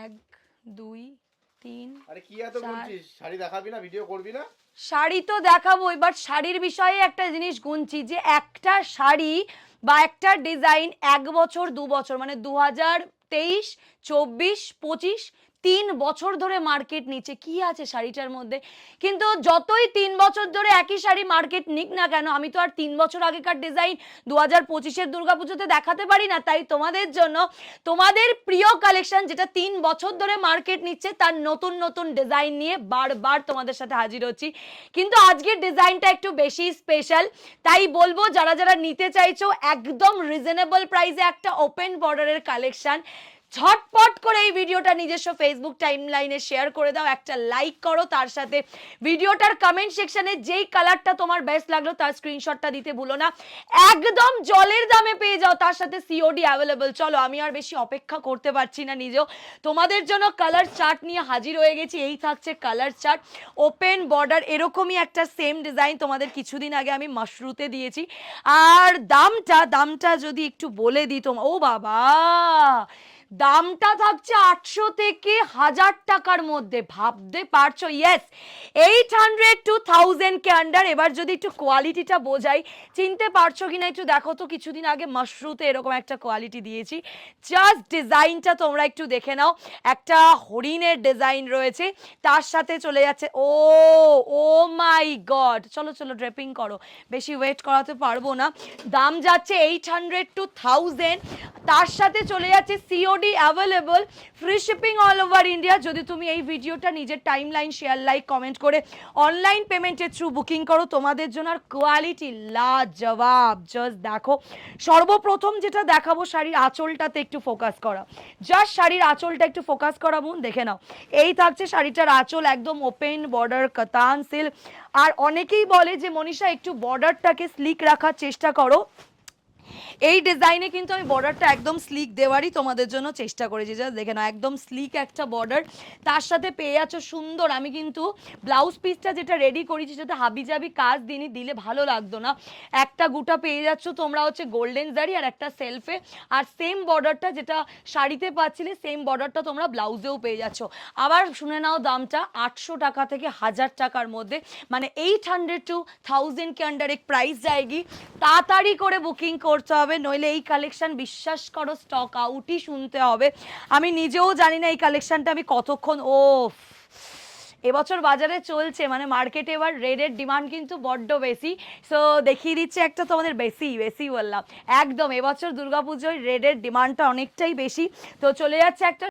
এক দুই তিন। আরে কি এত বলছিস, শাড়ি দেখাবি না, ভিডিও করবি না? শাড়ি তো দেখাবো, এবার শাড়ির বিষয়ে একটা জিনিস গুনছি যে একটা শাড়ি বা একটা ডিজাইন 1 বছর 2 বছর মানে 2023, 24, 25 3 বছর ধরে মার্কেট নিচ্ছে। কি আছে শাড়িটার মধ্যে? কিন্তু যতই 3 বছর ধরে একই শাড়ি মার্কেট নিক না কেন, আমি তো আর 3 বছর আগেকার ডিজাইন 2025-এর দুর্গাপুজোতে দেখাতে পারি না। তাই তোমাদের জন্য তোমাদের প্রিয় কালেকশন যেটা 3 বছর ধরে মার্কেট নিচ্ছে তার নতুন নতুন ডিজাইন নিয়ে বারবার তোমাদের সাথে হাজির হচ্ছি। কিন্তু আজকের ডিজাইনটা একটু বেশি স্পেশাল, তাই বলবো যারা যারা নিতে চাইছো একদম রিজনেবল প্রাইসে একটা ওপেন বর্ডারের কালেকশন, ঝটপট করে এই ভিডিওটা নিজস্ব ফেসবুক টাইমলাইনে শেয়ার করে দাও, একটা লাইক করো, তার সাথে ভিডিওটার কমেন্ট সেকশনে যেই কালারটা তোমার বেস্ট লাগলো তার স্ক্রিনশটটা দিতে ভুলো না। একদম জলের দামে পেয়ে যাও, তার সাথে সিওডি অ্যাভেলেবল। চলো আমি আর বেশি অপেক্ষা করতে পারছি না, নিজেও তোমাদের জন্য কালার চার্ট নিয়ে হাজির হয়ে গেছি। এই থাকছে কালার চার্ট, ওপেন বর্ডার, এরকমই একটা সেম ডিজাইন তোমাদের কিছুদিন আগে আমি মাশরুতে দিয়েছি। আর দামটা যদি একটু বলে দিই তোমার, ও বাবা, দামটা থাকছে 800 থেকে 1000 টাকার মধ্যে, ভাবতে পারছো? Yes, 800 to 1000 K under. এবার যদি একটু কোয়ালিটিটা বোঝাই, চিনতে পারছো কিনা একটু দেখো তো, কিছুদিন আগে মাশরুতে এরকম একটা কোয়ালিটি দিয়েছি। জাস্ট ডিজাইনটা তোমরা একটু দেখে নাও, একটা হরিণের ডিজাইন রয়েছে, তার সাথে চলে যাচ্ছে ও ও মাই গড। চলো চলো ড্রেপিং করো, বেশি ওয়েট করাতে পারবো না। দাম যাচ্ছে 800 to 1000, তার সাথে চলে যাচ্ছে COD available, free shipping all over India. যদি তুমি এই ভিডিওটা নিজের time line share, like, comment করে অনলাইন পেমেন্টের থ্রু বুকিং করো, তোমাদের জন্য আর কোয়ালিটি লাজবাব। জাস্ট দেখো, সর্বপ্রথম যেটা দেখাবো শাড়ির আঁচলটাতে একটু ফোকাস করা, জাস্ট শাড়ির আঁচলটা একটু ফোকাস করা বোন, দেখে নাও। এই থাকছে শাড়িটার আঁচল, একদম ওপেন বর্ডার কাতান সিল্ক। আর অনেকেই বলে যে মনীষা একটু বর্ডারটাকে স্লিক রাখার চেষ্টা করো, এই ডিজাইনে কিন্তু আমি বর্ডারটা একদম স্লিক দেওয়ারই তোমাদের জন্য চেষ্টা করেছি। যা দেখে নাও, একদম স্লিক একটা বর্ডার, তার সাথে পেয়ে যাচ্ছ সুন্দর। আমি কিন্তু ব্লাউজ পিসটা যেটা রেডি করেছি সেটা হাবিজাবি কাজ দিলে ভালো লাগতো না, একটা গুটা পেয়ে যাচ্ছ তোমরা হচ্ছে গোল্ডেন জারি আর একটা সেলফে। আর সেম বর্ডারটা যেটা শাড়িতে পাচ্ছিলে সেম বর্ডারটা তোমরা ব্লাউজেও পেয়ে যাচ্ছ। আবার শুনে নাও দামটা 800 টাকা থেকে 1000 টাকার মধ্যে, মানে 800 to 1000 के अंडर एक प्राइस जाएगी। তাড়াতাড়ি করে বুকিং করতে হবে, নইলে এই কালেকশন বিশ্বাস করো স্টক আউটই শুনতে হবে। আমি নিজেও জানি না এই কালেকশনটা আমি কতক্ষণ, ও এবছর বাজারে চলছে, মানে মার্কেটে এবার রেডের ডিমান্ড কিন্তু বড্ড বেশি। সো দেখিয়ে দিচ্ছে একটা তোমাদের, বেশি বললাম, একদম এবছর দুর্গাপুজোয় রেডের ডিমান্ডটা অনেকটাই বেশি। তো চলে যাচ্ছে একটা